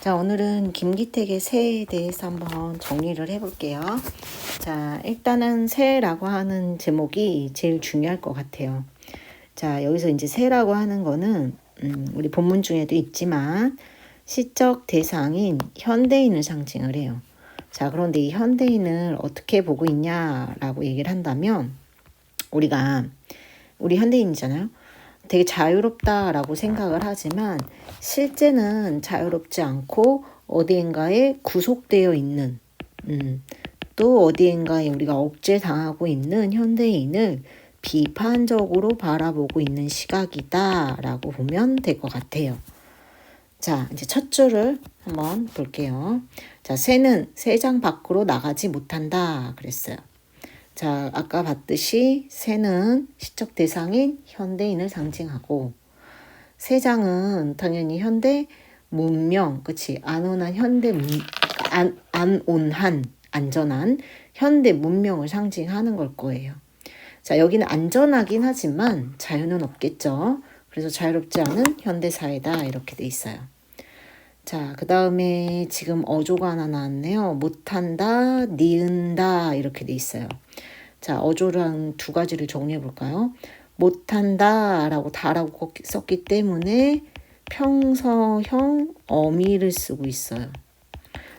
자, 오늘은 김기택의 새에 대해서 한번 정리를 해볼게요. 자, 일단은 새라고 하는 제목이 제일 중요할 것 같아요. 자, 여기서 이제 새라고 하는 거는 우리 본문 중에도 있지만 시적 대상인 현대인을 상징을 해요. 자, 그런데 이 현대인을 어떻게 보고 있냐라고 얘기를 한다면 우리 현대인이잖아요. 되게 자유롭다라고 생각을 하지만 실제는 자유롭지 않고 어디엔가에 구속되어 있는 또 어디엔가에 우리가 억제당하고 있는 현대인을 비판적으로 바라보고 있는 시각이다라고 보면 될 것 같아요. 자, 이제 첫 줄을 한번 볼게요. 자, 새는 새장 밖으로 나가지 못한다 그랬어요. 자, 아까 봤듯이 새는 시적 대상인 현대인을 상징하고 새장은 당연히 현대 문명, 그치? 안온한, 안전한 현대 문명을 상징하는 걸 거예요. 자, 여기는 안전하긴 하지만 자유는 없겠죠. 그래서 자유롭지 않은 현대 사회다 이렇게 돼 있어요. 자, 그 다음에 지금 어조가 하나 나왔네요. 못한다, 니은다 이렇게 돼 있어요. 자, 어조랑 두 가지를 정리해 볼까요? 못한다 라고 다라고 썼기 때문에 평서형 어미를 쓰고 있어요.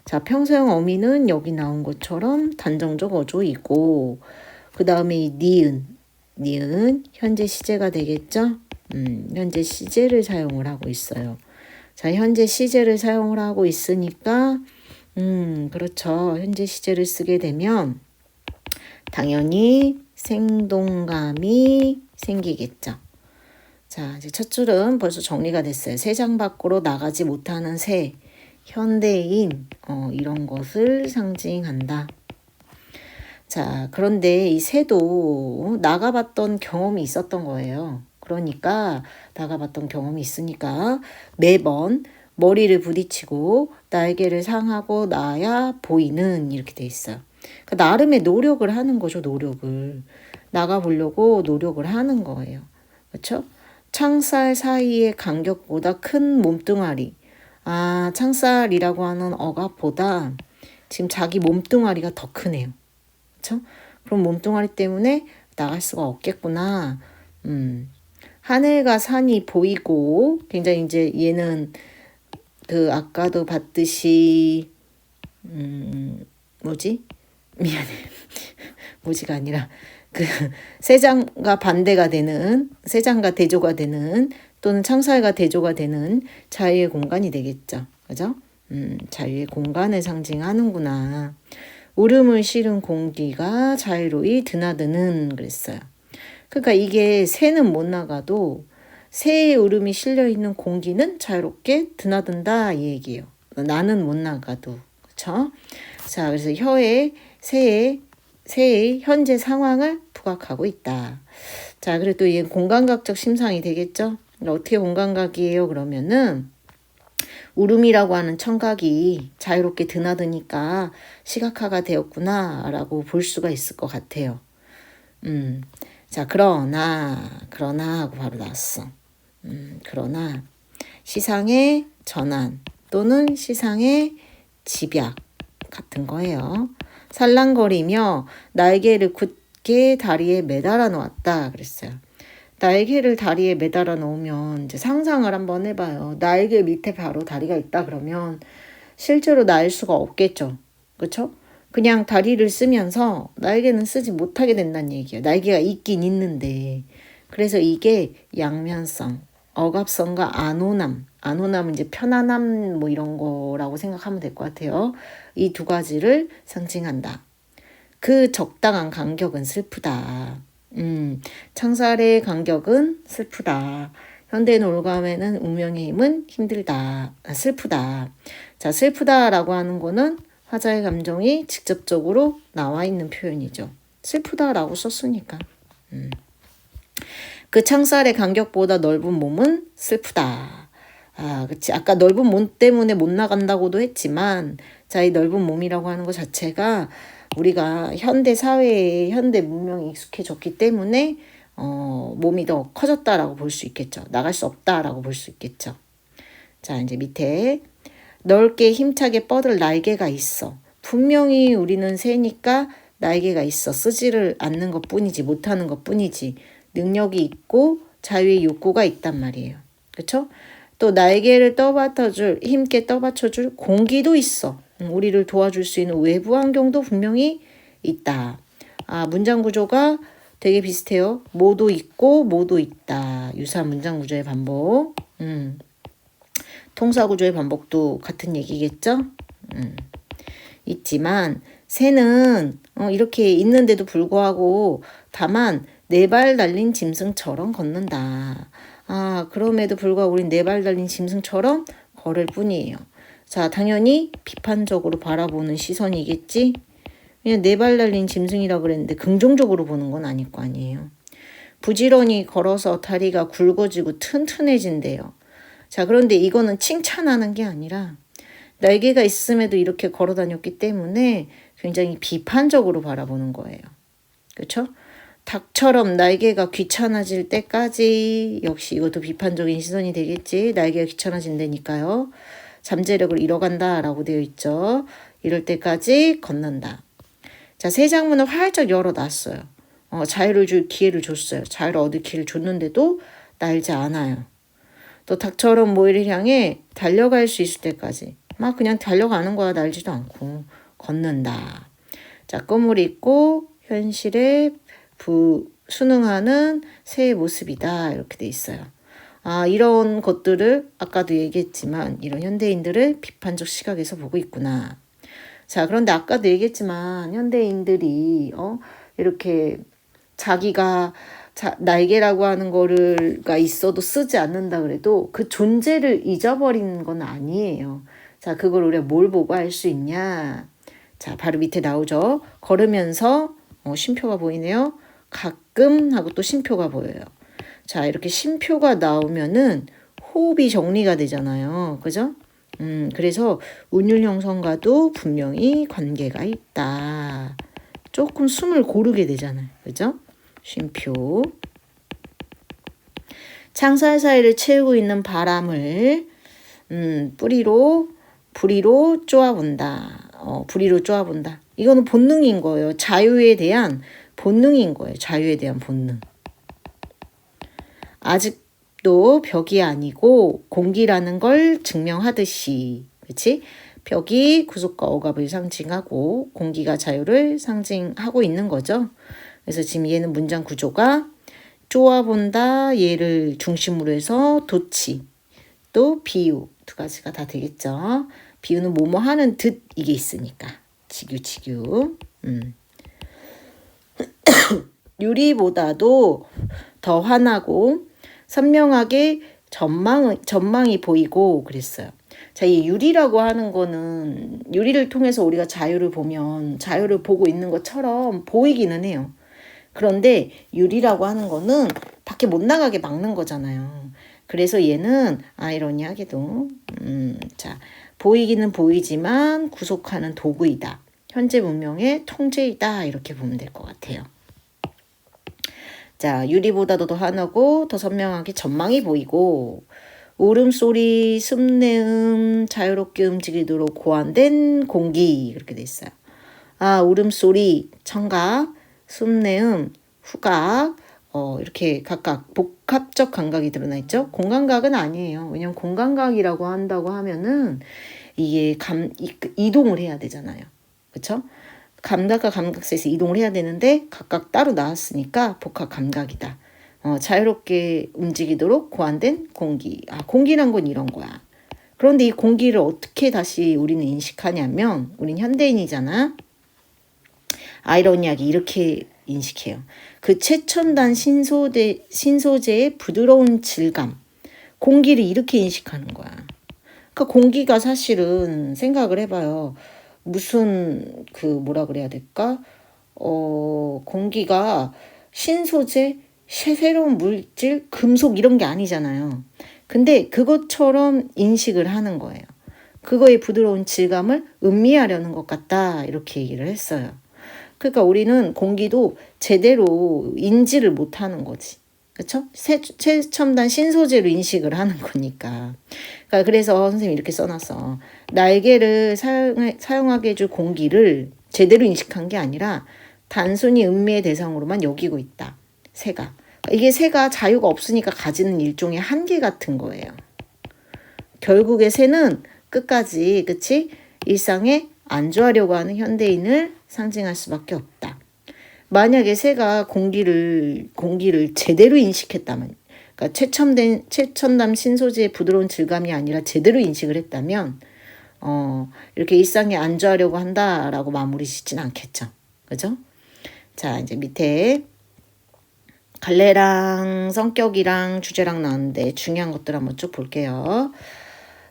자, 평서형 어미는 여기 나온 것처럼 단정적 어조이고 그 다음에 이 니은 현재 시제가 되겠죠? 현재 시제를 사용을 하고 있어요. 자, 현재 시제를 사용을 하고 있으니까 그렇죠. 현재 시제를 쓰게 되면 당연히 생동감이 생기겠죠. 자, 이제 첫 줄은 벌써 정리가 됐어요. 새장 밖으로 나가지 못하는 새, 현대인 이런 것을 상징한다. 자, 그런데 이 새도 나가봤던 경험이 있었던 거예요. 그러니까 나가봤던 경험이 있으니까 매번 머리를 부딪히고 날개를 상하고 나야 보이는 이렇게 돼 있어요. 그러니까 나름의 노력을 하는 거죠. 노력을. 나가보려고 노력을 하는 거예요. 그렇죠? 창살 사이의 간격보다 큰 몸뚱아리. 아, 창살이라고 하는 억압보다 지금 자기 몸뚱아리가 더 크네요. 그렇죠? 그럼 몸뚱아리 때문에 나갈 수가 없겠구나. 하늘과 산이 보이고 굉장히 이제 얘는 그 아까도 봤듯이 뭐지? 미안해. 뭐지가 아니라 그 세장과 반대가 되는 세장과 대조가 되는 또는 창살과 대조가 되는 자유의 공간이 되겠죠. 그죠? 자유의 공간을 상징하는구나. 울음을 실은 공기가 자유로이 드나드는 그랬어요. 그러니까 이게 새는 못 나가도 새의 울음이 실려 있는 공기는 자유롭게 드나든다 이 얘기예요. 나는 못 나가도. 그렇죠? 자, 그래서 새의 현재 상황을 부각하고 있다. 자, 그리고 또 이게 공간각적 심상이 되겠죠? 어떻게 공간각이에요? 그러면은 울음이라고 하는 청각이 자유롭게 드나드니까 시각화가 되었구나 라고 볼 수가 있을 것 같아요. 자, 그러나 하고 바로 나왔어. 그러나 시상의 전환 또는 시상의 집약 같은 거예요. 살랑거리며 날개를 굳게 다리에 매달아 놓았다 그랬어요. 날개를 다리에 매달아 놓으면 이제 상상을 한번 해봐요. 날개 밑에 바로 다리가 있다 그러면 실제로 날 수가 없겠죠. 그렇죠? 그냥 다리를 쓰면서 날개는 쓰지 못하게 된다는 얘기예요. 날개가 있긴 있는데. 그래서 이게 양면성, 억압성과 안온함은 이제 편안함 뭐 이런 거라고 생각하면 될 것 같아요. 이 두 가지를 상징한다. 그 적당한 간격은 슬프다. 창살의 간격은 슬프다. 현대인 올감에는 운명의 힘은 힘들다. 슬프다. 자, 슬프다라고 하는 거는 화자의 감정이 직접적으로 나와 있는 표현이죠. 슬프다라고 썼으니까. 그 창살의 간격보다 넓은 몸은 슬프다. 아, 그치. 아까 넓은 몸 때문에 못 나간다고도 했지만, 자, 이 넓은 몸이라고 하는 것 자체가 우리가 현대 사회에 현대 문명이 익숙해졌기 때문에 몸이 더 커졌다라고 볼 수 있겠죠. 나갈 수 없다라고 볼 수 있겠죠. 자, 이제 밑에 넓게 힘차게 뻗을 날개가 있어. 분명히 우리는 새니까 날개가 있어. 쓰지를 않는 것 뿐이지, 못하는 것 뿐이지. 능력이 있고 자유의 욕구가 있단 말이에요. 그쵸? 또 날개를 힘께 떠받쳐줄 공기도 있어. 우리를 도와줄 수 있는 외부 환경도 분명히 있다. 문장 구조가 되게 비슷해요. 뭐도 있고 뭐도 있다. 유사한 문장 구조의 반복. 통사 구조의 반복도 같은 얘기겠죠? 있지만 새는 이렇게 있는데도 불구하고 다만 4발 달린 짐승처럼 걷는다. 그럼에도 불구하고 우린 4발 달린 짐승처럼 걸을 뿐이에요. 자, 당연히 비판적으로 바라보는 시선이겠지? 그냥 4발 달린 짐승이라 그랬는데 긍정적으로 보는 건 아닐 거 아니에요. 부지런히 걸어서 다리가 굵어지고 튼튼해진대요. 자, 그런데 이거는 칭찬하는 게 아니라 날개가 있음에도 이렇게 걸어 다녔기 때문에 굉장히 비판적으로 바라보는 거예요. 그렇죠? 닭처럼 날개가 귀찮아질 때까지, 역시 이것도 비판적인 시선이 되겠지. 날개가 귀찮아진다니까요. 잠재력을 잃어간다라고 되어 있죠. 이럴 때까지 걷는다. 자, 새 장문을 활짝 열어놨어요. 자유를 줄 기회를 줬어요. 자유를 얻을 기회를 줬는데도 날지 않아요. 또 닭처럼 모이를 향해 달려갈 수 있을 때까지 막 그냥 달려가는 거야. 날지도 않고 걷는다. 자, 꿈을 잊고 현실에 순응하는 새의 모습이다. 이렇게 돼 있어요. 이런 것들을 아까도 얘기했지만 이런 현대인들을 비판적 시각에서 보고 있구나. 자, 그런데 아까도 얘기했지만 현대인들이 이렇게 자기가 날개라고 하는 거가 있어도 쓰지 않는다 그래도 그 존재를 잊어버리는 건 아니에요. 자, 그걸 우리가 뭘 보고 알 수 있냐? 자, 바로 밑에 나오죠. 걸으면서 쉼표가 보이네요. 가끔 하고 또 쉼표가 보여요. 자, 이렇게 쉼표가 나오면은 호흡이 정리가 되잖아요. 그죠? 그래서 운율 형성과도 분명히 관계가 있다. 조금 숨을 고르게 되잖아요. 그죠? 쉼표. 창살 사이를 채우고 있는 바람을 부리로 쪼아본다. 부리로 쪼아본다. 이거는 본능인 거예요. 자유에 대한 본능인 거예요. 자유에 대한 본능. 아직도 벽이 아니고 공기라는 걸 증명하듯이, 그렇지? 벽이 구속과 억압을 상징하고 공기가 자유를 상징하고 있는 거죠. 그래서 지금 얘는 문장 구조가 쪼아본다, 얘를 중심으로 해서 도치, 또 비유 두 가지가 다 되겠죠. 비유는 뭐뭐 하는 듯 이게 있으니까. 지규. 유리보다도 더 환하고 선명하게 전망이 보이고 그랬어요. 자, 이 유리라고 하는 거는 유리를 통해서 우리가 자유를 보면 자유를 보고 있는 것처럼 보이기는 해요. 그런데 유리라고 하는 거는 밖에 못 나가게 막는 거잖아요. 그래서 얘는 아이러니하게도 자, 보이기는 보이지만 구속하는 도구이다. 현재 문명의 통제이다. 이렇게 보면 될 것 같아요. 자, 유리보다도 더 환하고 더 선명하게 전망이 보이고 울음소리, 숨내음 자유롭게 움직이도록 고안된 공기 그렇게 돼 있어요. 울음소리, 청각, 숨내음, 후각 이렇게 각각 복합적 감각이 드러나 있죠. 공감각은 아니에요. 왜냐면 공감각이라고 한다고 하면은 이게 이동을 해야 되잖아요. 그렇죠? 감각과 감각 사이에서 이동을 해야 되는데 각각 따로 나왔으니까 복합 감각이다. 자유롭게 움직이도록 고안된 공기. 공기란 건 이런 거야. 그런데 이 공기를 어떻게 다시 우리는 인식하냐면 우린 현대인이잖아. 아이러니하게 이렇게 인식해요. 그 최첨단 신소재의 부드러운 질감. 공기를 이렇게 인식하는 거야. 그러니까 공기가 사실은 생각을 해봐요. 무슨 뭐라 그래야 될까? 공기가 신소재, 새로운 물질, 금속 이런 게 아니잖아요. 근데 그것처럼 인식을 하는 거예요. 그거의 부드러운 질감을 음미하려는 것 같다. 이렇게 얘기를 했어요. 그러니까 우리는 공기도 제대로 인지를 못하는 거지. 그쵸? 최첨단 신소재로 인식을 하는 거니까. 그러니까 그래서 선생님이 이렇게 써놨어. 날개를 사용하게 해줄 공기를 제대로 인식한 게 아니라 단순히 음미의 대상으로만 여기고 있다. 새가. 그러니까 이게 새가 자유가 없으니까 가지는 일종의 한계 같은 거예요. 결국에 새는 끝까지, 그치? 일상에 안주하려고 하는 현대인을 상징할 수밖에 없다. 만약에 새가 공기를 제대로 인식했다면, 그러니까 최첨단 신소재의 부드러운 질감이 아니라 제대로 인식을 했다면, 이렇게 일상에 안주하려고 한다라고 마무리 짓진 않겠죠. 그죠? 자, 이제 밑에 갈래랑 성격이랑 주제랑 나왔는데 중요한 것들 한번 쭉 볼게요.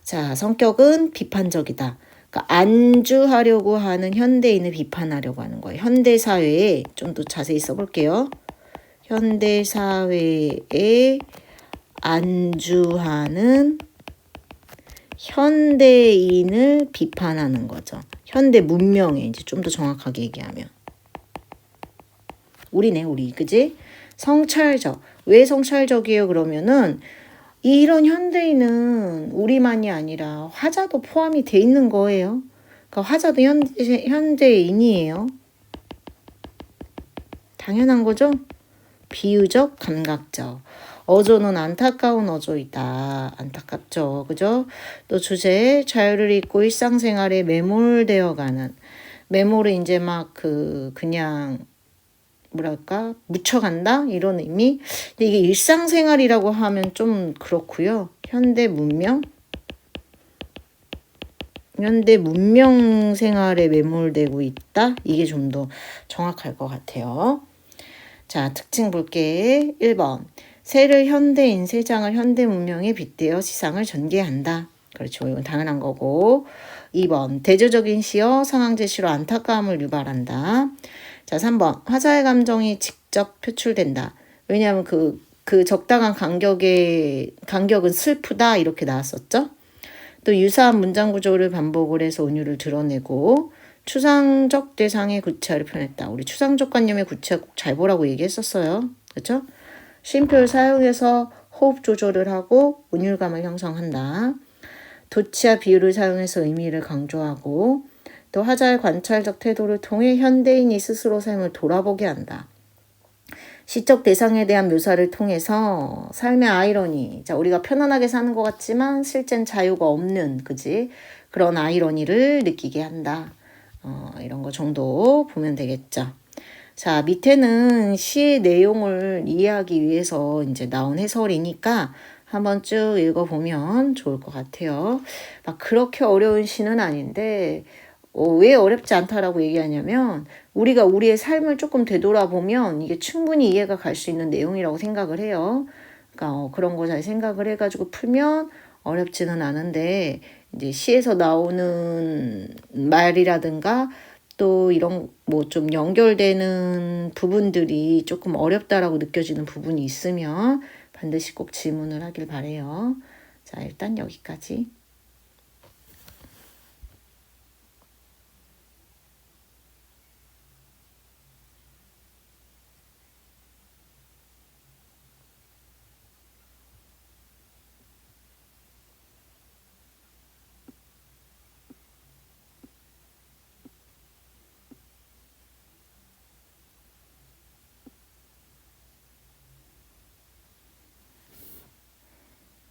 자, 성격은 비판적이다. 그러니까 안주하려고 하는 현대인을 비판하려고 하는 거예요. 현대사회에 좀 더 자세히 써볼게요. 현대사회에 안주하는 현대인을 비판하는 거죠. 현대 문명에 이제 좀 더 정확하게 얘기하면. 우리. 그지? 성찰적. 왜 성찰적이에요? 그러면은 이런 현대인은 우리만이 아니라 화자도 포함이 돼 있는 거예요. 그러니까 화자도 현대인이에요. 당연한 거죠? 비유적, 감각적. 어조는 안타까운 어조이다. 안타깝죠. 그죠? 또 주제, 자유를 잊고 일상생활에 매몰되어가는. 매몰을 이제 막 그냥 뭐랄까 묻혀간다 이런 의미. 근데 이게 일상생활이라고 하면 좀 그렇고요. 현대 문명 생활에 매몰되고 있다. 이게 좀 더 정확할 것 같아요. 자, 특징 볼게. 1번. 새를 현대인, 세장을 현대 문명에 빗대어 시상을 전개한다. 그렇죠. 이건 당연한 거고. 2번. 대조적인 시어, 상황 제시로 안타까움을 유발한다. 자, 3번. 화자의 감정이 직접 표출된다. 왜냐하면 그 적당한 간격은 슬프다. 이렇게 나왔었죠. 또 유사한 문장 구조를 반복을 해서 은유를 드러내고 추상적 대상의 구체화를 표현했다. 우리 추상적 관념의 구체화 꼭 잘 보라고 얘기했었어요. 그렇죠? 쉼표를 사용해서 호흡 조절을 하고 은율감을 형성한다. 도치와 비유를 사용해서 의미를 강조하고 또 화자의 관찰적 태도를 통해 현대인이 스스로 삶을 돌아보게 한다. 시적 대상에 대한 묘사를 통해서 삶의 아이러니, 자, 우리가 편안하게 사는 것 같지만 실젠 자유가 없는, 그지? 그런 아이러니를 느끼게 한다. 이런 거 정도 보면 되겠죠. 자, 밑에는 시의 내용을 이해하기 위해서 이제 나온 해설이니까 한번 쭉 읽어보면 좋을 것 같아요. 막 그렇게 어려운 시는 아닌데, 왜 어렵지 않다라고 얘기하냐면 우리가 우리의 삶을 조금 되돌아보면 이게 충분히 이해가 갈 수 있는 내용이라고 생각을 해요. 그러니까 그런 거 잘 생각을 해가지고 풀면 어렵지는 않은데 이제 시에서 나오는 말이라든가 또 이런 뭐 좀 연결되는 부분들이 조금 어렵다라고 느껴지는 부분이 있으면 반드시 꼭 질문을 하길 바래요. 자, 일단 여기까지.